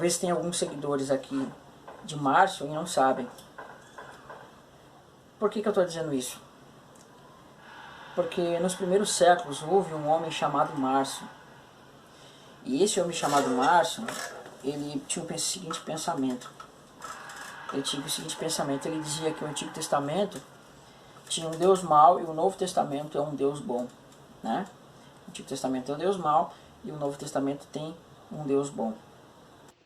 Talvez tenha alguns seguidores aqui de Márcio e não sabem. Por que eu estou dizendo isso? Porque nos primeiros séculos houve um homem chamado Márcio. E esse homem chamado Márcio, ele tinha o seguinte pensamento. Ele dizia que o Antigo Testamento tinha um Deus mau e o Novo Testamento é um Deus bom, né? O Antigo Testamento é um Deus mau e o Novo Testamento tem um Deus bom.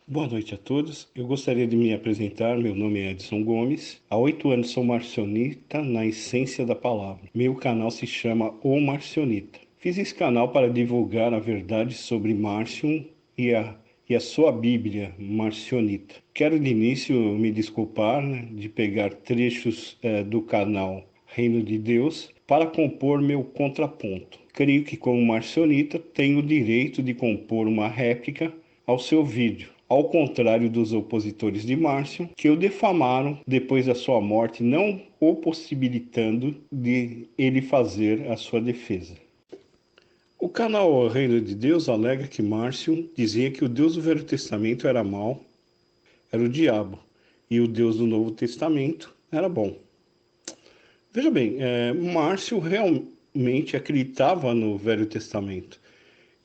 Boa noite a todos. Eu gostaria de me apresentar. Meu nome é Edson Gomes. Há 8 anos sou marcionita na essência da palavra. Meu canal se chama O Marcionita. Fiz esse canal para divulgar a verdade sobre Márcio e a sua Bíblia marcionita. Quero de início me desculpar, de pegar trechos do canal Reino de Deus para compor meu contraponto. Creio que como marcionita tenho o direito de compor uma réplica ao seu vídeo, ao contrário dos opositores de Márcio, que o defamaram depois da sua morte, não o possibilitando de ele fazer a sua defesa. O canal Reino de Deus alega que Márcio dizia que o Deus do Velho Testamento era mau, era o diabo, e o Deus do Novo Testamento era bom. Veja bem, Márcio realmente acreditava no Velho Testamento.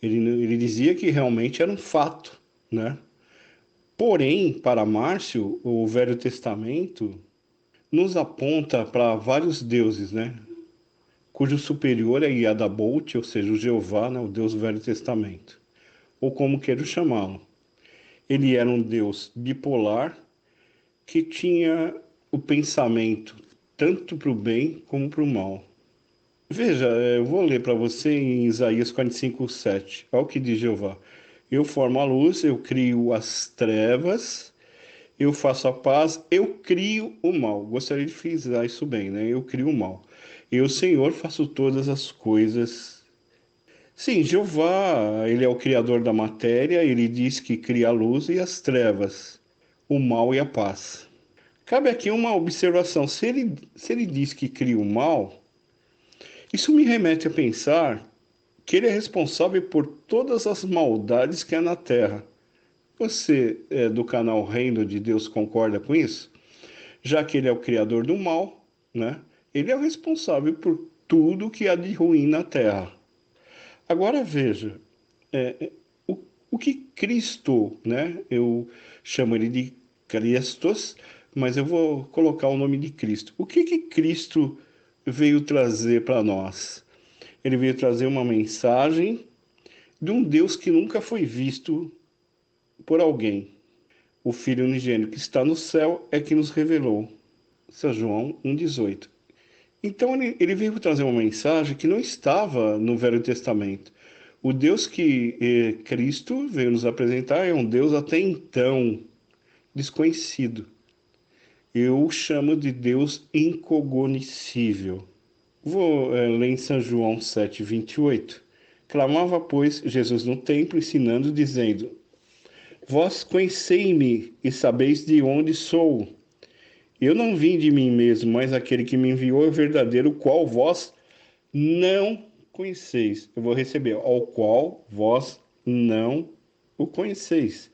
Ele dizia que realmente era um fato, né? Porém, para Márcio, o Velho Testamento nos aponta para vários deuses, né? Cujo superior é Yadabolt, ou seja, o Jeová, né? O Deus do Velho Testamento, ou como queira chamá-lo. Ele era um Deus bipolar que tinha o pensamento tanto para o bem como para o mal. Veja, eu vou ler para você em Isaías 45:7. Olha o que diz Jeová. Eu formo a luz, eu crio as trevas, eu faço a paz, eu crio o mal. Gostaria de frisar isso bem, né? Eu crio o mal. Eu, Senhor, faço todas as coisas. Sim, Jeová, ele é o criador da matéria, ele diz que cria a luz e as trevas, o mal e a paz. Cabe aqui uma observação. Se ele diz que cria o mal, isso me remete a pensar que ele é responsável por todas as maldades que há na Terra. Você, do canal Reino de Deus, concorda com isso? Já que ele é o criador do mal, né? Ele é o responsável por tudo que há de ruim na Terra. Agora veja, o que Cristo, né? Eu chamo ele de Christos, mas eu vou colocar o nome de Cristo. O que Cristo veio trazer para nós? Ele veio trazer uma mensagem de um Deus que nunca foi visto por alguém. O Filho unigênito que está no céu é que nos revelou. São João 1,18. Então ele veio trazer uma mensagem que não estava no Velho Testamento. O Deus que Cristo veio nos apresentar é um Deus até então desconhecido. Eu o chamo de Deus incognoscível. Vou ler em São João 7:28. Clamava, pois, Jesus no templo, ensinando, dizendo: Vós conhecei-me e sabeis de onde sou. Eu não vim de mim mesmo, mas aquele que me enviou é o verdadeiro, o qual vós não conheceis. Eu vou receber, ao qual vós não o conheceis.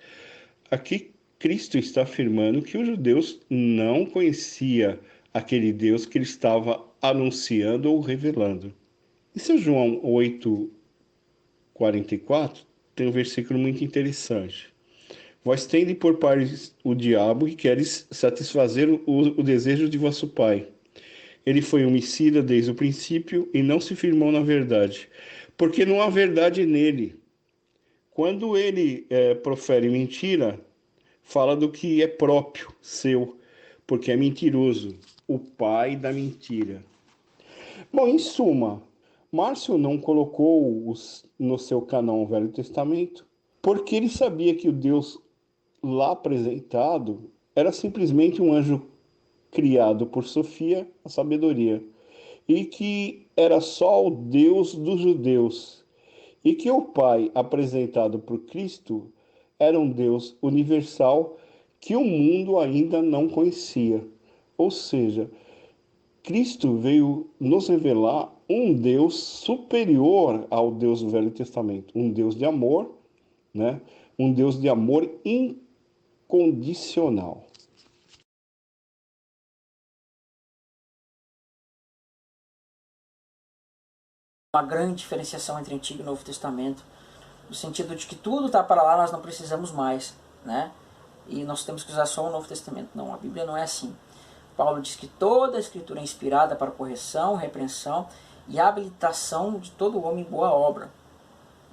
Aqui Cristo está afirmando que os judeus não conheciam aquele Deus que ele estava anunciando ou revelando. Em São João 8:44 tem um versículo muito interessante. Vós tendes por pai o diabo e queres satisfazer o desejo de vosso pai. Ele foi homicida desde o princípio e não se firmou na verdade, porque não há verdade nele. Quando ele profere mentira, fala do que é próprio, seu, porque é mentiroso, o pai da mentira. Bom, em suma, Márcio não colocou no seu canal o Velho Testamento porque ele sabia que o Deus lá apresentado era simplesmente um anjo criado por Sofia, a sabedoria, e que era só o Deus dos judeus, e que o Pai apresentado por Cristo era um Deus universal que o mundo ainda não conhecia. Ou seja, Cristo veio nos revelar um Deus superior ao Deus do Velho Testamento, um Deus de amor, né? Um Deus de amor condicional. Uma grande diferenciação entre Antigo e Novo Testamento, no sentido de que tudo está para lá, nós não precisamos mais, né? E nós temos que usar só o Novo Testamento. Não, a Bíblia não é assim. Paulo diz que toda a Escritura é inspirada para correção, repreensão e habilitação de todo homem em boa obra,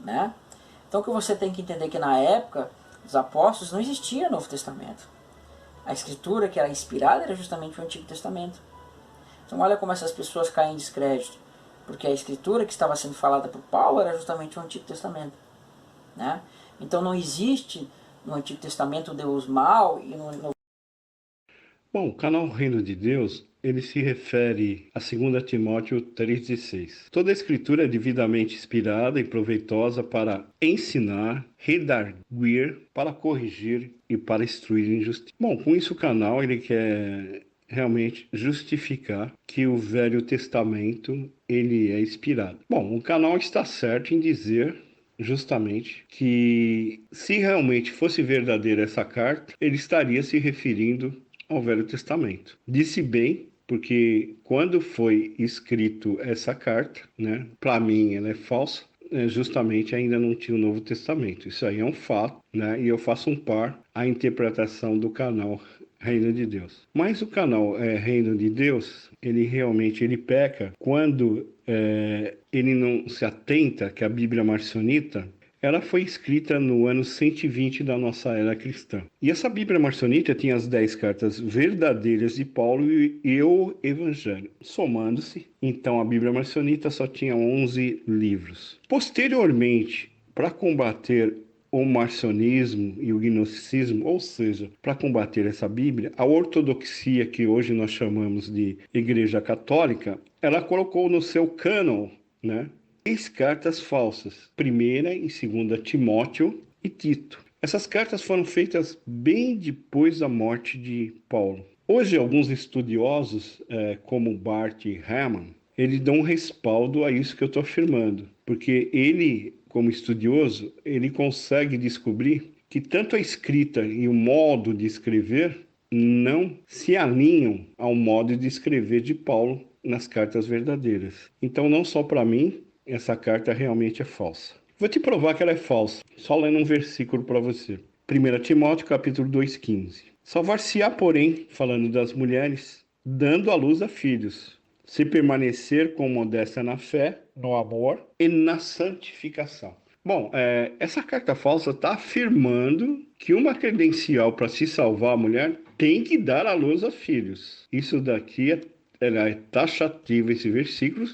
né? Então o que você tem que entender é que na época dos apóstolos não existia Novo Testamento. A Escritura que era inspirada era justamente o Antigo Testamento. Então olha como essas pessoas caem em descrédito, porque a Escritura que estava sendo falada por Paulo era justamente o Antigo Testamento, né? Então não existe no Antigo Testamento o Deus mau e no Bom, o canal Reino de Deus, ele se refere a 2 Timóteo 3,16. Toda a escritura é devidamente inspirada e proveitosa para ensinar, redarguir, para corrigir e para instruir em justiça. Bom, com isso o canal ele quer realmente justificar que o Velho Testamento ele é inspirado. Bom, o canal está certo em dizer justamente que se realmente fosse verdadeira essa carta, ele estaria se referindo ao Velho Testamento. Disse bem, porque quando foi escrito essa carta, né, para mim ela é falsa, justamente ainda não tinha o Novo Testamento. Isso aí é um fato, né, e eu faço um par à interpretação do canal Reino de Deus. Mas o canal Reino de Deus, ele realmente ele peca quando ele não se atenta que a Bíblia marcionita ela foi escrita no ano 120 da nossa era cristã. E essa Bíblia marcionita tinha as 10 cartas verdadeiras de Paulo e o Evangelho. Somando-se, então a Bíblia marcionita só tinha 11 livros. Posteriormente, para combater o marcionismo e o gnosticismo, ou seja, para combater essa Bíblia, a ortodoxia, que hoje nós chamamos de Igreja Católica, ela colocou no seu cânon, né, 3 cartas falsas, 1ª e 2ª Timóteo e Tito. Essas cartas foram feitas bem depois da morte de Paulo. Hoje, alguns estudiosos, como Bart Ehrman, eles dão um respaldo a isso que eu estou afirmando, porque ele, como estudioso, ele consegue descobrir que tanto a escrita e o modo de escrever não se alinham ao modo de escrever de Paulo nas cartas verdadeiras. Então, não só para mim, essa carta realmente é falsa. Vou te provar que ela é falsa, só lendo um versículo para você. 1 Timóteo, capítulo 2,15. Salvar-se-á, porém, falando das mulheres, dando à luz a filhos, se permanecer com modéstia na fé, no amor e na santificação. Bom, essa carta falsa está afirmando que uma credencial para se salvar a mulher tem que dar à luz a filhos. Isso daqui é taxativo, esse versículo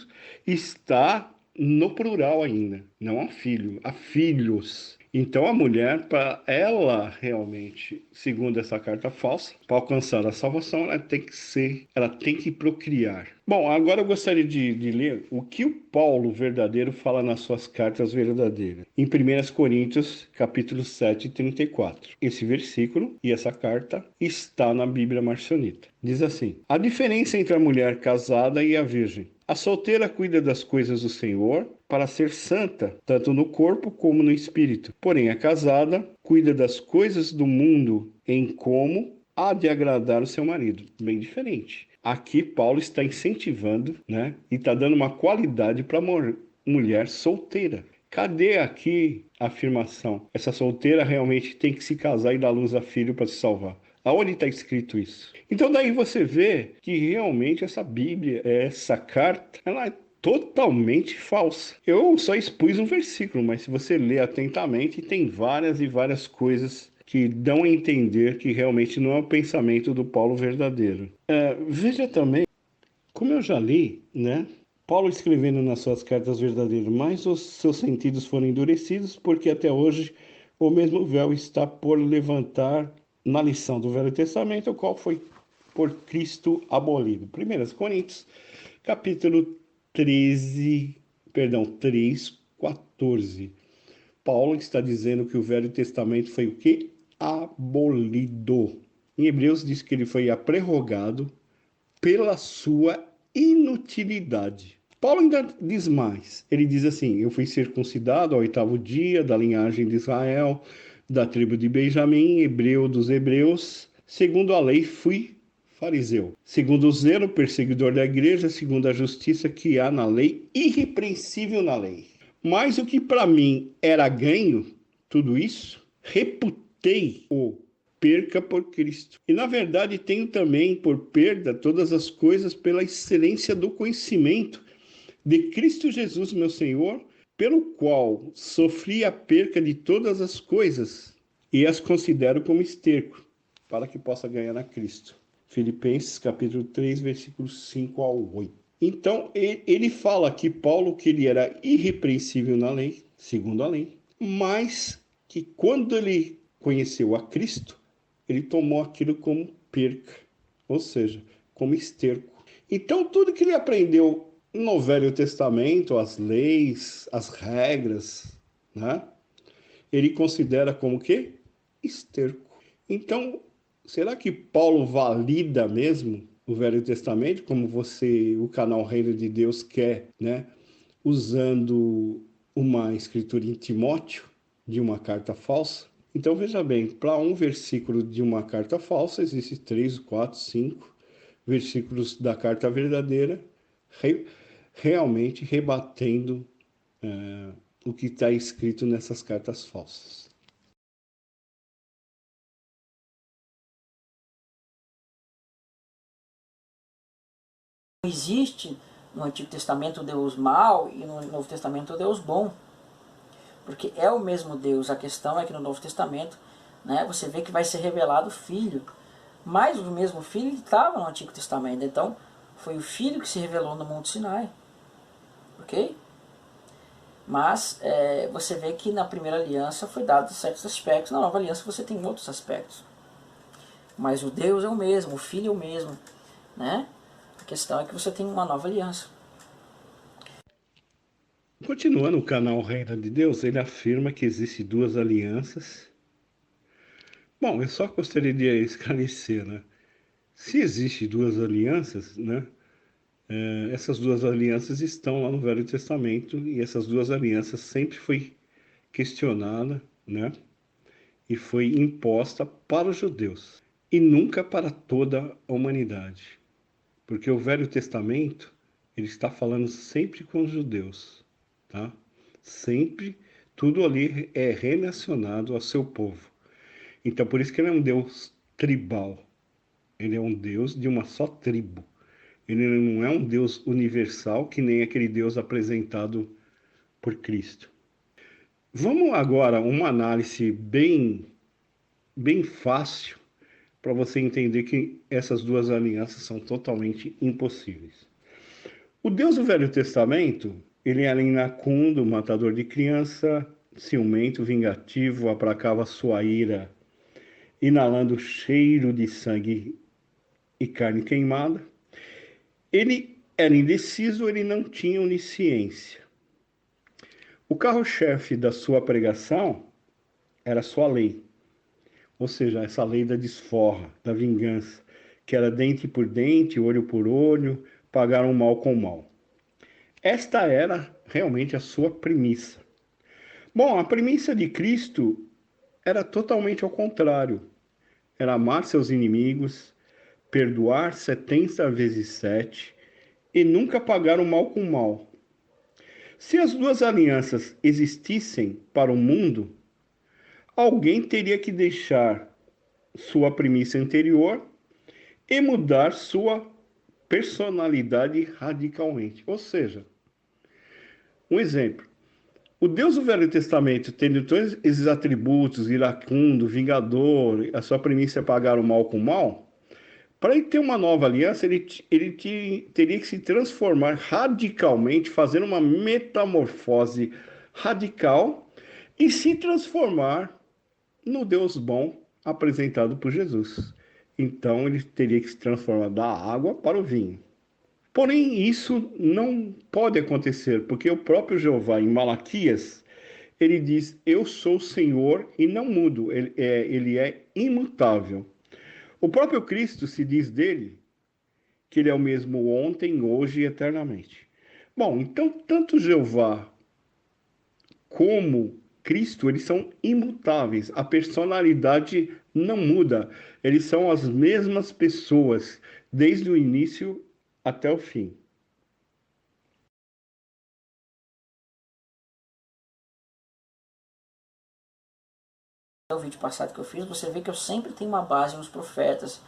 está no plural ainda, não a filho, a filhos. Então a mulher, para ela realmente, segundo essa carta falsa, para alcançar a salvação, ela tem que procriar. Bom, agora eu gostaria de ler o que o Paulo verdadeiro fala nas suas cartas verdadeiras. Em 1 Coríntios, capítulo 7, 34. Esse versículo e essa carta está na Bíblia marcionita. Diz assim: a diferença entre a mulher casada e a virgem. A solteira cuida das coisas do Senhor para ser santa, tanto no corpo como no espírito. Porém, a casada cuida das coisas do mundo em como há de agradar o seu marido. Bem diferente. Aqui Paulo está incentivando, né, e está dando uma qualidade para a mulher solteira. Cadê aqui a afirmação? Essa solteira realmente tem que se casar e dar luz a filho para se salvar. Aonde está escrito isso? Então daí você vê que realmente essa Bíblia, essa carta, ela é totalmente falsa. Eu só expus um versículo, mas se você ler atentamente, tem várias e várias coisas que dão a entender que realmente não é o pensamento do Paulo verdadeiro. Veja também, como eu já li, né? Paulo escrevendo nas suas cartas verdadeiras, mas os seus sentidos foram endurecidos, porque até hoje o mesmo véu está por levantar na lição do Velho Testamento, o qual foi por Cristo abolido. 1 Coríntios, capítulo 3:14. Paulo está dizendo que o Velho Testamento foi o que? Abolido. Em Hebreus diz que ele foi prorrogado pela sua inutilidade. Paulo ainda diz mais. Ele diz assim: eu fui circuncidado ao 8º dia da linhagem de Israel, da tribo de Benjamim, hebreu dos hebreus, segundo a lei fui fariseu, segundo o zelo, perseguidor da igreja, segundo a justiça que há na lei, irrepreensível na lei. Mas o que para mim era ganho, tudo isso, reputei o perca por Cristo. E na verdade tenho também por perda todas as coisas pela excelência do conhecimento de Cristo Jesus, meu Senhor, pelo qual sofri a perca de todas as coisas e as considero como esterco, para que possa ganhar a Cristo. Filipenses capítulo 3, versículos 5 ao 8. Então, ele fala aqui, Paulo, que ele era irrepreensível na lei, segundo a lei, mas que quando ele conheceu a Cristo, ele tomou aquilo como perca, ou seja, como esterco. Então, tudo que ele aprendeu no Velho Testamento, as leis, as regras, né? Ele considera como que? Esterco. Então, será que Paulo valida mesmo o Velho Testamento, como o canal Reino de Deus quer, né? Usando uma escritura em Timóteo, de uma carta falsa? Então, veja bem, para um versículo de uma carta falsa, existem 3, 4, 5 versículos da carta verdadeira, realmente rebatendo o que está escrito nessas cartas falsas. Não existe no Antigo Testamento o Deus mau e no Novo Testamento o Deus bom. Porque é o mesmo Deus. A questão é que no Novo Testamento, né, você vê que vai ser revelado o Filho. Mas o mesmo Filho estava no Antigo Testamento. Então, foi o Filho que se revelou no Monte Sinai. Ok? Mas você vê que na primeira aliança foi dado certos aspectos. Na nova aliança você tem outros aspectos. Mas o Deus é o mesmo, o Filho é o mesmo. Né? A questão é que você tem uma nova aliança. Continuando o canal Reino de Deus, ele afirma que existem duas alianças. Bom, eu só gostaria de esclarecer, né? Se existem duas alianças, né? Essas duas alianças estão lá no Velho Testamento e essas duas alianças sempre foi questionada, né? E foi imposta para os judeus e nunca para toda a humanidade, porque o Velho Testamento ele está falando sempre com os judeus, tá? Sempre tudo ali é relacionado ao seu povo. Então por isso que ele é um Deus tribal. Ele é um Deus de uma só tribo. Ele não é um Deus universal que nem aquele Deus apresentado por Cristo. Vamos agora uma análise bem fácil para você entender que essas duas alianças são totalmente impossíveis. O Deus do Velho Testamento, ele era iracundo, matador de criança, ciumento, vingativo, aplacava sua ira, inalando cheiro de sangue e carne queimada. Ele era indeciso, ele não tinha onisciência. O carro-chefe da sua pregação era sua lei, ou seja, essa lei da desforra, da vingança, que era dente por dente, olho por olho, pagar o mal com o mal. Esta era realmente a sua premissa. Bom, a premissa de Cristo era totalmente ao contrário. Era amar seus inimigos, perdoar 70 vezes 7 e nunca pagar o mal com o mal. Se as duas alianças existissem para o mundo, alguém teria que deixar sua premissa anterior e mudar sua personalidade radicalmente. Ou seja, um exemplo. O Deus do Velho Testamento, tendo todos esses atributos, iracundo, vingador, a sua premissa é pagar o mal com o mal, para ele ter uma nova aliança, teria que se transformar radicalmente, fazer uma metamorfose radical e se transformar no Deus bom apresentado por Jesus. Então ele teria que se transformar da água para o vinho. Porém, isso não pode acontecer, porque o próprio Jeová, em Malaquias, ele diz: Eu sou o Senhor e não mudo, ele é imutável. O próprio Cristo se diz dele que ele é o mesmo ontem, hoje e eternamente. Bom, então, tanto Jeová como Cristo, eles são imutáveis. A personalidade não muda. Eles são as mesmas pessoas, desde o início até o fim. O vídeo passado que eu fiz, você vê que eu sempre tenho uma base nos profetas,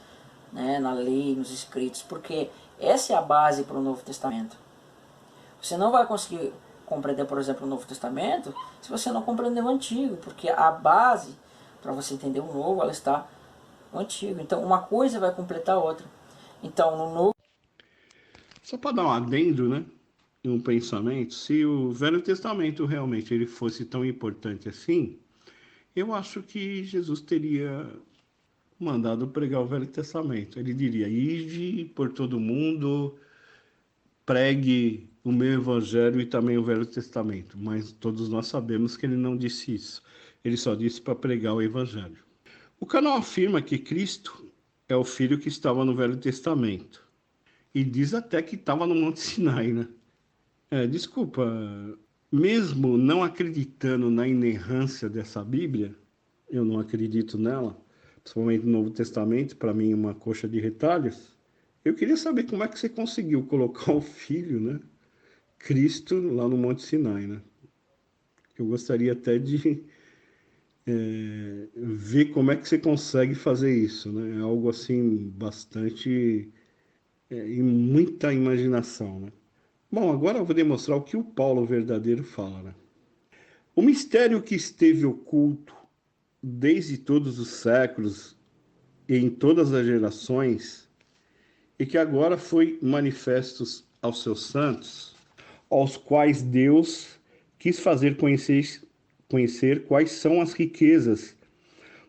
né, na lei, nos escritos, porque essa é a base para o Novo Testamento. Você não vai conseguir compreender, por exemplo, o Novo Testamento se você não compreender o Antigo, porque a base para você entender o Novo, ela está no Antigo. Então, uma coisa vai completar a outra. Então, no Novo... Só para dar um adendo, né? Um pensamento, se o Velho Testamento realmente ele fosse tão importante assim, eu acho que Jesus teria mandado pregar o Velho Testamento. Ele diria: ide por todo mundo, pregue o meu evangelho e também o Velho Testamento. Mas todos nós sabemos que ele não disse isso. Ele só disse para pregar o evangelho. O canal afirma que Cristo é o filho que estava no Velho Testamento. E diz até que estava no Monte Sinai, né? Desculpa, mesmo não acreditando na inerrância dessa Bíblia, eu não acredito nela, principalmente no Novo Testamento, para mim uma coxa de retalhos. Eu queria saber como é que você conseguiu colocar o filho, né, Cristo, lá no Monte Sinai, né? Eu gostaria até de ver como é que você consegue fazer isso, né? É algo assim bastante e muita imaginação, né? Bom, agora eu vou demonstrar o que o Paulo verdadeiro fala, né? O mistério que esteve oculto desde todos os séculos e em todas as gerações, e que agora foi manifesto aos seus santos, aos quais Deus quis fazer conhecer quais são as riquezas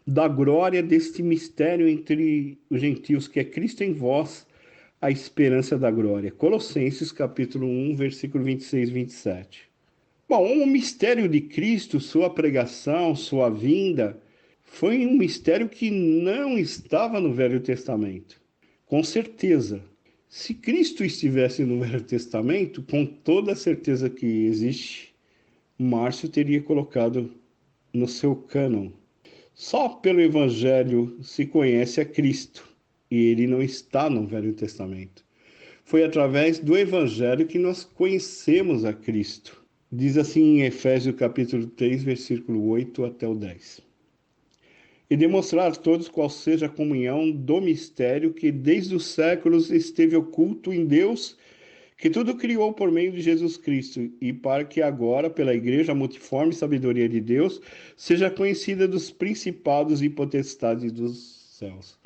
da glória deste mistério entre os gentios, que é Cristo em vós, a esperança da glória. Colossenses capítulo 1, versículo 26 e 27. Bom, o mistério de Cristo, sua pregação, sua vinda, foi um mistério que não estava no Velho Testamento. Com certeza. Se Cristo estivesse no Velho Testamento, com toda a certeza que existe, Márcio teria colocado no seu cânon. Só pelo Evangelho se conhece a Cristo, e ele não está no Velho Testamento. Foi através do Evangelho que nós conhecemos a Cristo. Diz assim em Efésios capítulo 3, versículo 8 até o 10. E demonstrar a todos qual seja a comunhão do mistério que desde os séculos esteve oculto em Deus, que tudo criou por meio de Jesus Cristo, e para que agora, pela Igreja, a multiforme sabedoria de Deus seja conhecida dos principados e potestades dos céus.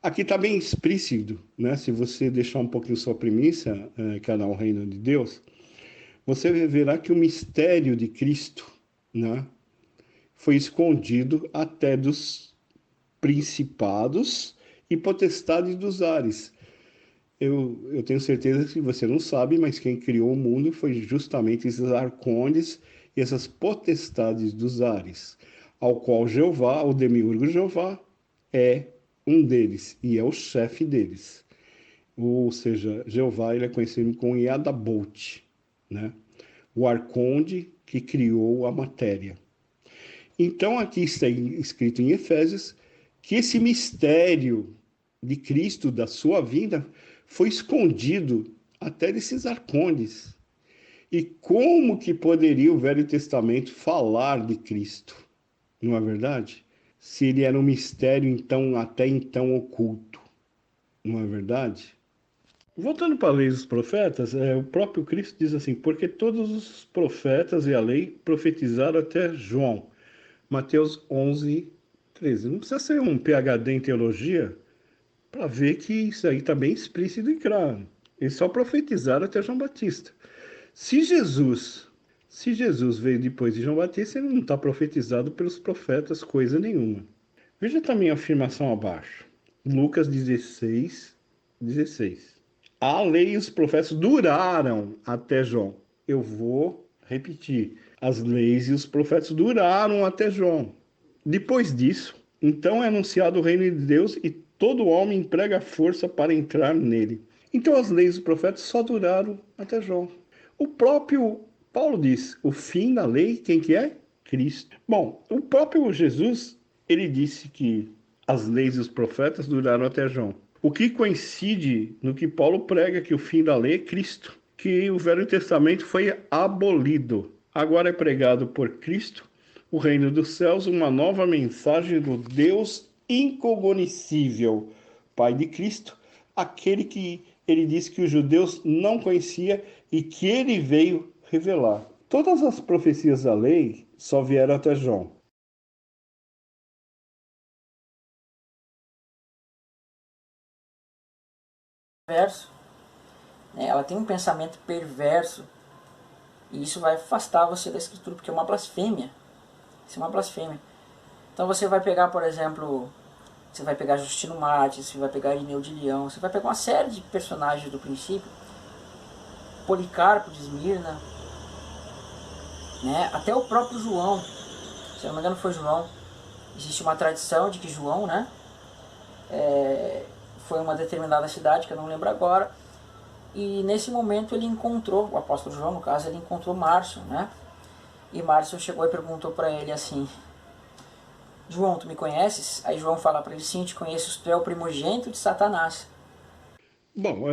Aqui está bem explícito, né? Se você deixar um pouquinho sua premissa, canal Reino de Deus, você verá que o mistério de Cristo, né, foi escondido até dos principados e potestades dos ares. Eu tenho certeza que você não sabe, mas quem criou o mundo foi justamente esses arcontes e essas potestades dos ares, ao qual Jeová, o demiurgo Jeová, é um deles e é o chefe deles. Ou seja, Jeová ele é conhecido como Yadabolt, né? O arconde que criou a matéria. Então aqui está escrito em Efésios que esse mistério de Cristo, da sua vinda, foi escondido até desses arcondes. E como que poderia o Velho Testamento falar de Cristo? Não é verdade? Se ele era um mistério então até então oculto. Não é verdade? Voltando para a lei dos profetas, o próprio Cristo diz assim: porque todos os profetas e a lei profetizaram até João. Mateus 11, 13. Não precisa ser um PhD em teologia para ver que isso aí está bem explícito e claro. Eles só profetizaram até João Batista. Se Jesus, se Jesus veio depois de João Batista, ele não está profetizado pelos profetas coisa nenhuma. Veja também a afirmação abaixo. Lucas 16, 16. A lei e os profetas duraram até João. Eu vou repetir. As leis e os profetas duraram até João. Depois disso, então é anunciado o reino de Deus e todo homem emprega força para entrar nele. Então as leis e os profetas só duraram até João. O próprio Paulo diz: o fim da lei, quem que é? Cristo. Bom, o próprio Jesus, ele disse que as leis e os profetas duraram até João. O que coincide no que Paulo prega, que o fim da lei é Cristo, que o Velho Testamento foi abolido. Agora é pregado por Cristo o reino dos céus, uma nova mensagem do Deus incognoscível, Pai de Cristo, aquele que ele disse que os judeus não conhecia e que ele veio revelar. Todas as profecias da lei só vieram até João. Perverso, né? Ela tem um pensamento perverso e isso vai afastar você da escritura, porque é uma blasfêmia. Isso é uma blasfêmia. Então você vai pegar, por exemplo, você vai pegar Justino Martins, você vai pegar Irineu de Leão, você vai pegar uma série de personagens do princípio, Policarpo de Esmirna, né? Até o próprio João, se eu não me engano foi João. Existe uma tradição de que João, né, foi uma determinada cidade, que eu não lembro agora, e nesse momento ele encontrou, o apóstolo João no caso, ele encontrou Márcio, né? E Márcio chegou e perguntou para ele assim: João, tu me conheces? Aí João fala para ele: sim, te conheço, tu é o primogênito de Satanás. Bom,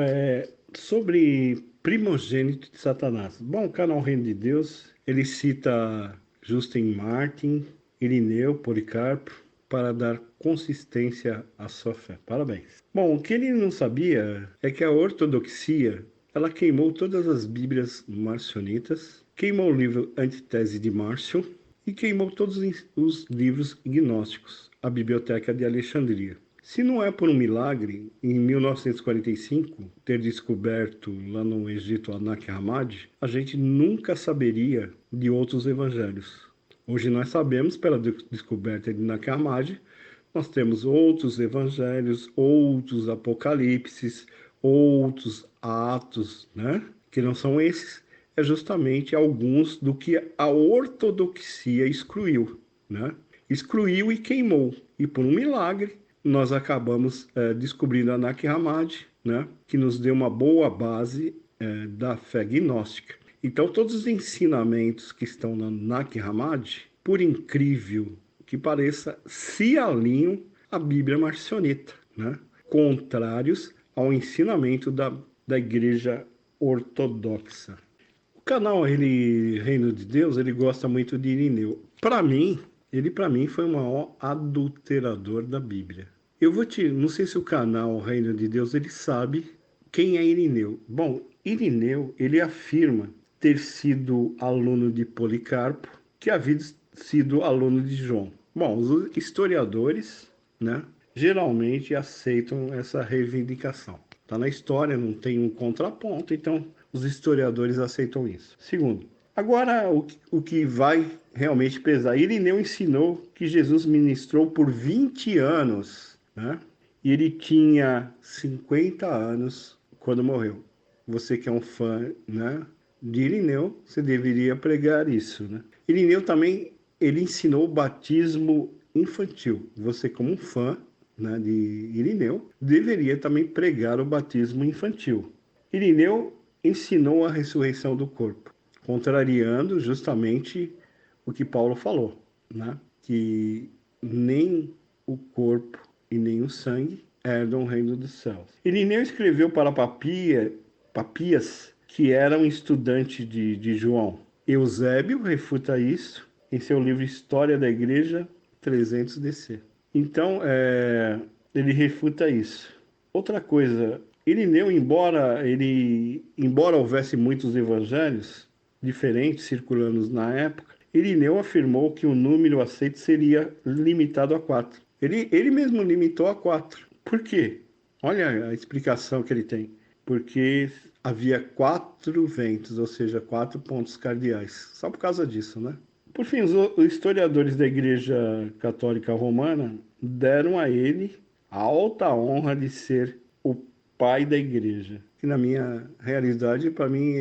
sobre primogênito de Satanás. Bom, o canal Reino de Deus, ele cita Justin Martin, Irineu, Policarpo, para dar consistência à sua fé. Parabéns. Bom, o que ele não sabia é que a ortodoxia, ela queimou todas as Bíblias marcionitas, queimou o livro Antítese de Márcio e queimou todos os livros gnósticos, a Biblioteca de Alexandria. Se não é por um milagre, em 1945, ter descoberto lá no Egito Nag Hammadi, a gente nunca saberia de outros evangelhos. Hoje nós sabemos, pela descoberta de Nag Hammadi, nós temos outros evangelhos, outros apocalipses, outros atos, né? Que não são esses, é justamente alguns do que a ortodoxia excluiu, né? Excluiu e queimou. E por um milagre, nós acabamos descobrindo a Nag Hammadi, né? Que nos deu uma boa base da fé gnóstica. Então, todos os ensinamentos que estão na Nag Hammadi, por incrível que pareça, se alinham à Bíblia marcionita, né? Contrários ao ensinamento da Igreja Ortodoxa. O canal Reino de Deus, ele gosta muito de Irineu. Para mim foi o maior adulterador da Bíblia. Não sei se o canal Reino de Deus ele sabe quem é Irineu. Bom, Irineu, ele afirma ter sido aluno de Policarpo, que havia sido aluno de João. Bom, os historiadores, né, geralmente aceitam essa reivindicação. Está na história, não tem um contraponto, então os historiadores aceitam isso. Segundo, agora o que vai realmente pesar, Irineu ensinou que Jesus ministrou por 20 anos, né? E ele tinha 50 anos quando morreu. Você que é um fã, né, de Irineu, você deveria pregar isso, né? Irineu também, ele ensinou o batismo infantil. Você como um fã, né, de Irineu, deveria também pregar o batismo infantil. Irineu ensinou a ressurreição do corpo, contrariando justamente o que Paulo falou, né? Que nem o corpo e nem o sangue herdam o reino dos céus. Irineu escreveu para Papias, que era um estudante de João. Eusébio refuta isso em seu livro História da Igreja 300 DC. Então, ele refuta isso. Outra coisa, Irineu, embora houvesse muitos evangelhos diferentes circulando na época, Irineu afirmou que o número aceito seria limitado a 4. Ele mesmo limitou a 4. Por quê? Olha a explicação que ele tem. Porque havia 4 ventos, ou seja, 4 pontos cardeais. Só por causa disso, né? Por fim, os historiadores da Igreja Católica Romana deram a ele a alta honra de ser o pai da igreja. Que na minha realidade, para mim,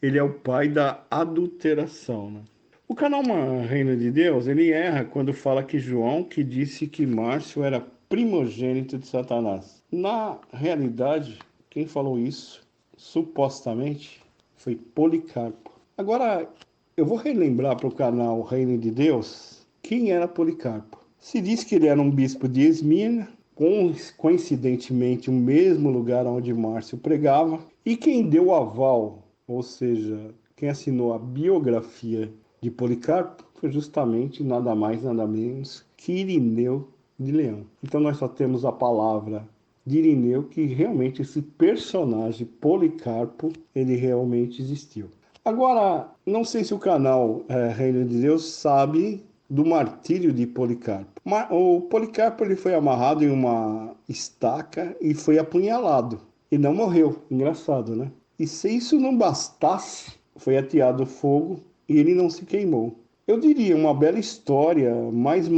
ele é o pai da adulteração, né? O canal Reino de Deus, ele erra quando fala que João que disse que Márcio era primogênito de Satanás. Na realidade, quem falou isso, supostamente, foi Policarpo. Agora, eu vou relembrar para o canal Reino de Deus quem era Policarpo. Se diz que ele era um bispo de Esmirna, coincidentemente o mesmo lugar onde Márcio pregava, e quem deu o aval, ou seja, quem assinou a biografia de Policarpo, foi justamente nada mais, nada menos que Irineu de Leão. Então nós só temos a palavra de Irineu que realmente esse personagem Policarpo, ele realmente existiu. Agora, não sei se o canal Reino de Deus sabe do martírio de Policarpo. O Policarpo ele foi amarrado em uma estaca e foi apunhalado. E não morreu. Engraçado, né? E se isso não bastasse, foi ateado fogo e ele não se queimou. Eu diria uma bela história, mais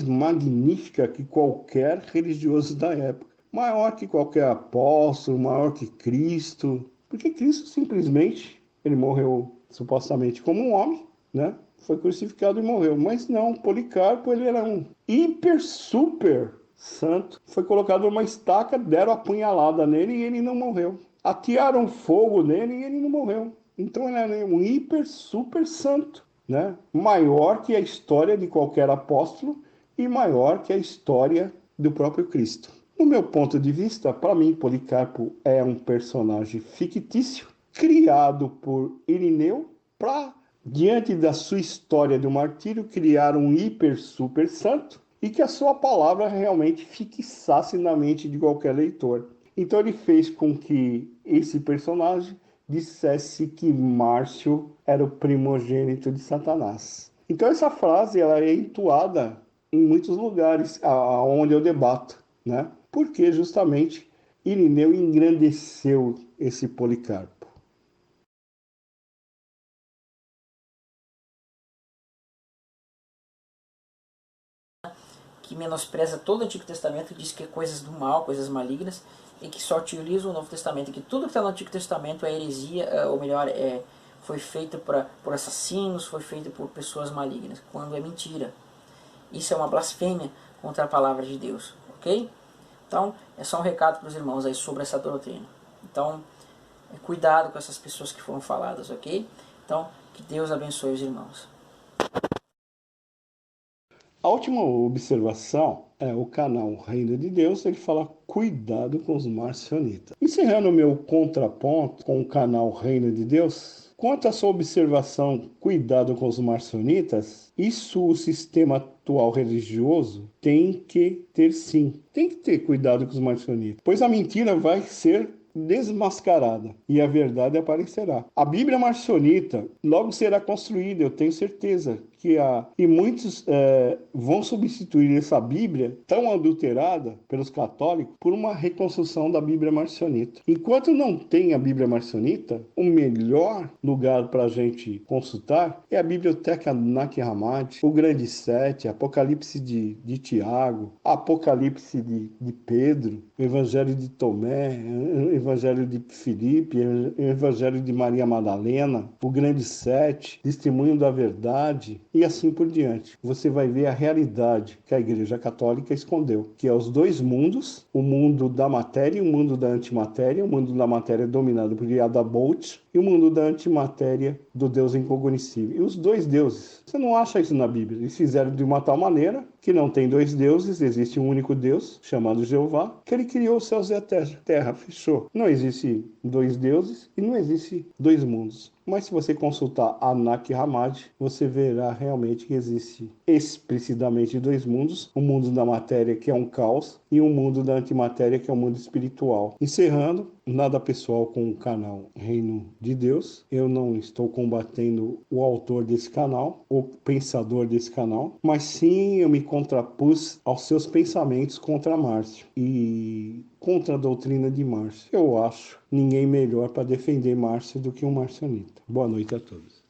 magnífica que qualquer religioso da época. Maior que qualquer apóstolo, maior que Cristo. Porque Cristo simplesmente, ele morreu supostamente como um homem, né? Foi crucificado e morreu. Mas não, Policarpo, ele era um hiper, super santo. Foi colocado numa estaca, deram a punhalada nele e ele não morreu. Atearam fogo nele e ele não morreu. Então ele era um hiper, super santo, né? Maior que a história de qualquer apóstolo e maior que a história do próprio Cristo. No meu ponto de vista, para mim, Policarpo é um personagem fictício, criado por Irineu para, diante da sua história do martírio, criar um hiper super santo e que a sua palavra realmente fixasse na mente de qualquer leitor. Então ele fez com que esse personagem dissesse que Márcio era o primogênito de Satanás. Então essa frase ela é entoada em muitos lugares onde eu debato, né? Porque justamente Irineu engrandeceu esse Policarpo. Que menospreza todo o Antigo Testamento, diz que é coisas do mal, coisas malignas, e que só utiliza o Novo Testamento, e que tudo que está no Antigo Testamento é heresia, ou melhor, foi feito por assassinos, foi feito por pessoas malignas, quando é mentira. Isso é uma blasfêmia contra a palavra de Deus, ok? Então, é só um recado para os irmãos aí sobre essa doutrina. Então, cuidado com essas pessoas que foram faladas, ok? Então, que Deus abençoe os irmãos. A última observação é o canal Reino de Deus, ele fala cuidado com os marcionitas. Encerrando o meu contraponto com o canal Reino de Deus, quanto à sua observação, cuidado com os marcionitas, isso o sistema atual religioso tem que ter sim. Tem que ter cuidado com os marcionitas, pois a mentira vai ser desmascarada e a verdade aparecerá. A Bíblia marcionita logo será construída, eu tenho certeza e muitos vão substituir essa Bíblia tão adulterada pelos católicos por uma reconstrução da Bíblia marcionita. Enquanto não tem a Bíblia marcionita, o melhor lugar para a gente consultar é a Biblioteca Nag Hammadi, o Grande Sete, Apocalipse de Tiago, Apocalipse de Pedro, o Evangelho de Tomé, o Evangelho de Filipe, o Evangelho de Maria Madalena, o Grande Sete, Testemunho da Verdade e assim por diante. Você vai ver a realidade que a Igreja Católica escondeu, que é os dois mundos, o mundo da matéria e o mundo da antimatéria. O mundo da matéria é dominado por Yada Bolt e o mundo da antimatéria do Deus incognoscível. E os dois deuses, você não acha isso na Bíblia. Eles fizeram de uma tal maneira que não tem dois deuses, existe um único Deus, chamado Jeová, que ele criou os céus e a terra, fechou. Não existe dois deuses e não existe dois mundos. Mas se você consultar a Nag Hammadi, você verá realmente que existe explicitamente dois mundos, o mundo da matéria, que é um caos, e o mundo da antimatéria, que é um mundo espiritual. Encerrando, nada pessoal com o canal Reino de Deus. Eu não estou combatendo o autor desse canal, o pensador desse canal, mas sim eu me contrapus aos seus pensamentos contra Márcio e contra a doutrina de Márcio. Eu acho ninguém melhor para defender Márcio do que um marcionita. Boa noite a todos.